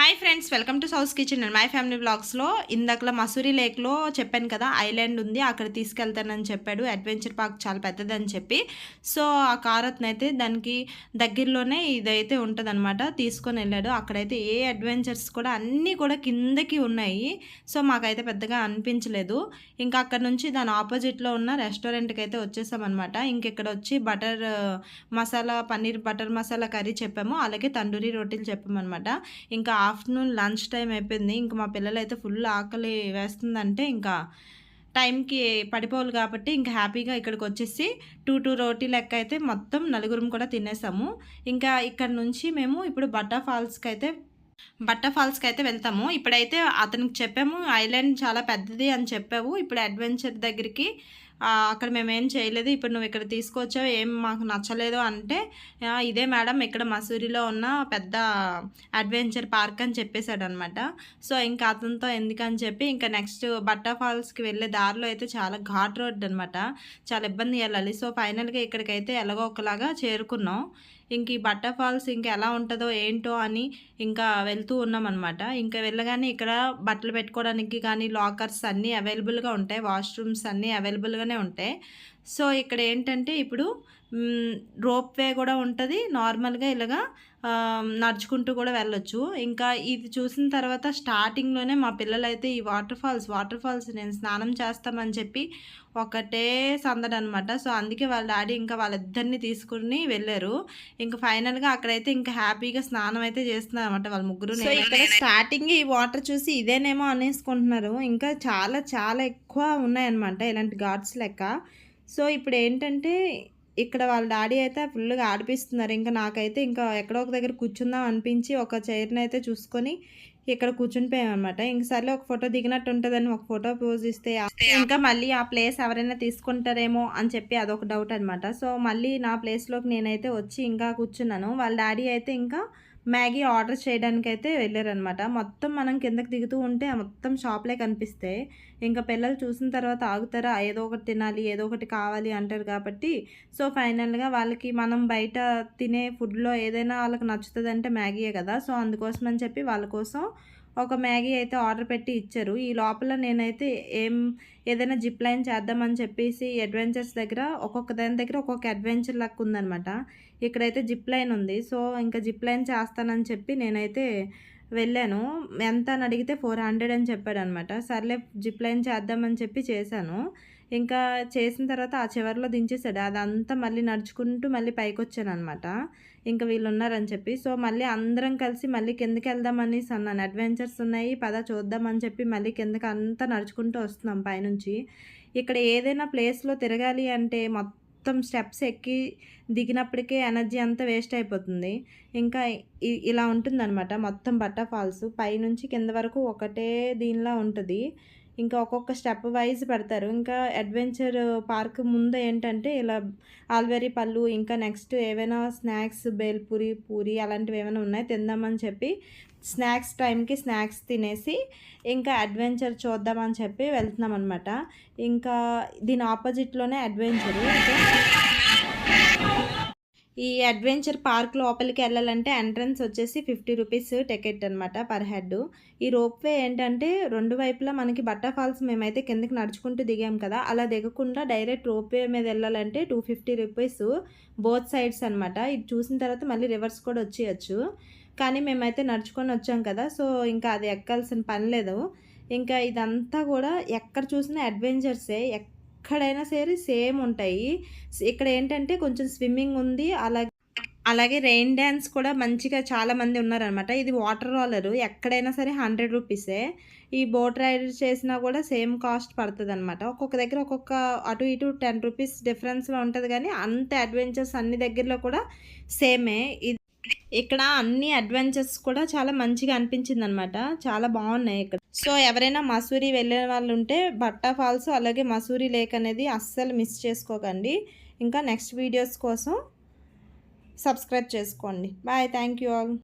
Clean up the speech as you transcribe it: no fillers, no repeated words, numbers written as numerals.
Hi friends, welcome to సౌస్ kitchen and my family బ్లాగ్స్లో ఇందాకలా మసూరి లేక్లో చెప్పాను కదా, ఐలాండ్ ఉంది అక్కడ తీసుకెళ్తానని చెప్పాడు. అడ్వెంచర్ పార్క్ చాలా పెద్దదని చెప్పి, సో ఆ కార్ అతను అయితే దానికి దగ్గరలోనే ఇదైతే ఉంటుందన్నమాట, తీసుకొని వెళ్ళాడు. అక్కడైతే ఏ అడ్వెంచర్స్ కూడా అన్నీ కూడా కిందకి ఉన్నాయి. సో మాకైతే పెద్దగా అనిపించలేదు. ఇంకా అక్కడ నుంచి దాని ఆపోజిట్లో ఉన్న రెస్టారెంట్కి అయితే వచ్చేసామన్నమాట. ఇంకెక్కడ వచ్చి పన్నీర్ బటర్ మసాలా కర్రీ చెప్పాము, అలాగే తండూరి రోటీలు చెప్పామన్నమాట. ఇంకా ఆఫ్టర్నూన్ లంచ్ టైం అయిపోయింది. ఇంకా మా పిల్లలు అయితే ఫుల్ ఆకలి వేస్తుందంటే ఇంకా టైంకి పడిపోవాలి కాబట్టి ఇంకా హ్యాపీగా ఇక్కడికి వచ్చేసి టూ రోటీ లెక్క అయితే మొత్తం నలుగురం కూడా తినేసాము. ఇంకా ఇక్కడ నుంచి మేము ఇప్పుడు బట్టర్ ఫాల్స్కి అయితే వెళ్తాము. ఇప్పుడైతే అతనికి చెప్పాము ఐలాండ్ చాలా పెద్దది అని చెప్పావు, ఇప్పుడు అడ్వెంచర్ దగ్గరికి అక్కడ మేమేం చేయలేదు, ఇప్పుడు నువ్వు ఇక్కడ తీసుకొచ్చావు, ఏం మాకు నచ్చలేదు అంటే ఇదే మేడం ఇక్కడ మసూరిలో ఉన్న పెద్ద అడ్వెంచర్ పార్క్ అని చెప్పేశాడు అనమాట. సో ఇంకా అతనితో ఎందుకని చెప్పి ఇంకా నెక్స్ట్ బట్టర్ ఫాల్స్కి వెళ్ళే దారిలో అయితే చాలా ఘాట్ రోడ్ అనమాట, చాలా ఇబ్బంది వెళ్ళాలి. సో ఫైనల్గా ఇక్కడికైతే ఎలాగో ఒకలాగా చేరుకున్నాం. ఇంక ఈ బట్టర్ ఫాల్స్ ఇంకా ఎలా ఉంటుందో ఏంటో అని ఇంకా వెళ్తూ ఉన్నామన్నమాట. ఇంకా వెళ్ళగానే ఇక్కడ బట్టలు పెట్టుకోవడానికి కానీ లాకర్స్ అన్నీ అవైలబుల్గా ఉంటాయి, వాష్రూమ్స్ అన్నీ అవైలబుల్గానే ఉంటాయి. సో ఇక్కడ ఏంటంటే ఇప్పుడు రోప్ వే కూడా ఉంటుంది, నార్మల్గా ఇలాగా నడుచుకుంటూ కూడా వెళ్ళొచ్చు. ఇంకా ఇది చూసిన తర్వాత స్టార్టింగ్లోనే మా పిల్లలైతే ఈ వాటర్ ఫాల్స్ నేను స్నానం చేస్తామని చెప్పి ఒకటే సందడనమాట. సో అందుకే వాళ్ళ డాడీ ఇంకా వాళ్ళిద్దరిని తీసుకుని వెళ్ళారు. ఇంకా ఫైనల్గా అక్కడైతే ఇంకా హ్యాపీగా స్నానం అయితే చేస్తున్నారు అనమాట వాళ్ళ ముగ్గురు. సో ఇక్కడ స్టార్టింగ్ ఈ వాటర్ చూసి ఇదేనేమో అనేసుకుంటున్నారు, ఇంకా చాలా చాలా ఎక్కువ ఉన్నాయన్నమాట ఇలాంటి ఘాట్స్ లెక్క. సో ఇప్పుడు ఏంటంటే ఇక్కడ వాళ్ళ డాడీ అయితే ఫుల్గా ఆడిపిస్తున్నారు. ఇంకా నాకైతే ఇంకా ఎక్కడో ఒక దగ్గర కూర్చుందాం అనిపించి ఒక చైర్ని అయితే చూసుకొని ఇక్కడ కూర్చునిపోయాం అనమాట. ఇంక సర్లే ఒక ఫోటో దిగినట్టు ఉంటుందని ఒక ఫోటో పోజ్ ఇస్తే ఇంకా మళ్ళీ ఆ ప్లేస్ ఎవరైనా తీసుకుంటారేమో అని చెప్పి అదొక డౌట్ అనమాట. సో మళ్ళీ నా ప్లేస్లోకి నేనైతే వచ్చి ఇంకా కూర్చున్నాను. వాళ్ళ డాడీ అయితే ఇంకా మ్యాగీ ఆర్డర్ చేయడానికి అయితే వెళ్ళారనమాట. మొత్తం మనం కిందకి దిగుతూ ఉంటే మొత్తం షాప్లే కనిపిస్తాయి. ఇంకా పిల్లలు చూసిన తర్వాత ఆగుతారా, ఏదో ఒకటి తినాలి ఏదో ఒకటి కావాలి అంటారు కాబట్టి సో ఫైనల్గా వాళ్ళకి మనం బయట తినే ఫుడ్లో ఏదైనా వాళ్ళకి నచ్చుతుంది అంటే మ్యాగీయే కదా. సో అందుకోసం అని చెప్పి వాళ్ళ కోసం ఒక మ్యాగీ అయితే ఆర్డర్ పెట్టి ఇచ్చారు. ఈ లోపల నేనైతే ఏదైనా జిప్ లైన్ చేద్దామని చెప్పేసి అడ్వెంచర్స్ దగ్గర ఒక్కొక్క దాని దగ్గర ఒక్కొక్క అడ్వెంచర్ లెక్క ఉందనమాట. ఇక్కడైతే జిప్ లైన్ ఉంది. సో ఇంకా జిప్ లైన్ చేస్తానని చెప్పి నేనైతే వెళ్ళాను. ఎంత అని అడిగితే 400 అని చెప్పాడనమాట. సర్లే జిప్ లైన్ చేద్దామని చెప్పి చేశాను. ఇంకా చేసిన తర్వాత ఆ చివరిలో దించేసాడు. అదంతా మళ్ళీ నడుచుకుంటూ మళ్ళీ పైకి వచ్చాను అనమాట, ఇంకా వీళ్ళు ఉన్నారని చెప్పి. సో మళ్ళీ అందరం కలిసి మళ్ళీ కిందకి వెళ్దామని అన్నాను, అడ్వెంచర్స్ ఉన్నాయి పద చూద్దామని చెప్పి మళ్ళీ కిందకి అంతా నడుచుకుంటూ వస్తున్నాం పైనుంచి. ఇక్కడ ఏదైనా ప్లేస్లో తిరగాలి అంటే మొత్తం స్టెప్స్ ఎక్కి దిగినప్పటికే ఎనర్జీ అంతా వేస్ట్ అయిపోతుంది. ఇంకా ఇలా ఉంటుందన్నమాట మొత్తం బట్టర్ ఫాల్స్ పైనుంచి కింద వరకు ఒకటే దీనిలా ఉంటుంది. ఇంకా ఒక్కొక్క స్టెప్ వైజ్ పెడతారు. ఇంకా అడ్వెంచర్ పార్క్ ముందు ఏంటంటే ఇలా ఆల్బెర్రీ పళ్ళు, ఇంకా నెక్స్ట్ ఏవైనా స్నాక్స్ పూరి అలాంటివి ఏమైనా ఉన్నాయి తిందామని చెప్పి స్నాక్స్ టైంకి స్నాక్స్ తినేసి ఇంకా అడ్వెంచర్ చూద్దామని చెప్పి వెళ్తున్నాం అనమాట. ఇంకా దీని ఆపోజిట్లోనే అడ్వెంచరు. ఈ అడ్వెంచర్ పార్క్ లోపలికి వెళ్ళాలంటే ఎంట్రన్స్ వచ్చేసి 50 రూపీస్ టికెట్ అనమాట పర్ హెడ్. ఈ రోప్వే ఏంటంటే రెండు వైపులా మనకి బట్టర్ ఫాల్స్ మేమైతే కిందకి నడుచుకుంటూ దిగాం కదా, అలా దిగకుండా డైరెక్ట్ రోప్వే మీద వెళ్ళాలంటే 250 రూపీస్ బోత్ సైడ్స్ అనమాట. ఇది చూసిన తర్వాత మళ్ళీ రివర్స్ కూడా వచ్చేయచ్చు, కానీ మేమైతే నడుచుకొని వచ్చాం కదా, సో ఇంకా అది ఎక్కాల్సిన పని లేదు. ఇంకా ఇదంతా కూడా ఎక్కడ చూసినా అడ్వెంచర్సే, ఎక్కడైనా సరే సేమ్ ఉంటాయి. ఇక్కడ ఏంటంటే కొంచెం స్విమ్మింగ్ ఉంది, అలాగే రెయిన్ డ్యాన్స్ కూడా మంచిగా చాలామంది ఉన్నారనమాట. ఇది వాటర్ రోలరు, ఎక్కడైనా సరే 100 రూపీసే. ఈ బోట్ రైడ్ చేసినా కూడా సేమ్ కాస్ట్ పడుతుంది అనమాట. ఒక్కొక్క దగ్గర ఒక్కొక్క అటు ఇటు 10 రూపీస్ డిఫరెన్స్లో ఉంటుంది, కానీ అంత అడ్వెంచర్స్ అన్ని దగ్గరలో కూడా సేమే. ఇక్కడ అన్ని అడ్వెంచర్స్ కూడా చాలా మంచిగా అనిపించింది అనమాట, చాలా బాగున్నాయి ఇక్కడ. సో ఎవరైనా మసూరి వెళ్ళే వాళ్ళు ఉంటే బట్టర్ ఫాల్స్ అలాగే మసూరి లేక్ అనేది అస్సలు మిస్ చేసుకోకండి. ఇంకా నెక్స్ట్ వీడియోస్ కోసం సబ్స్క్రైబ్ చేసుకోండి. Bye, thank you all.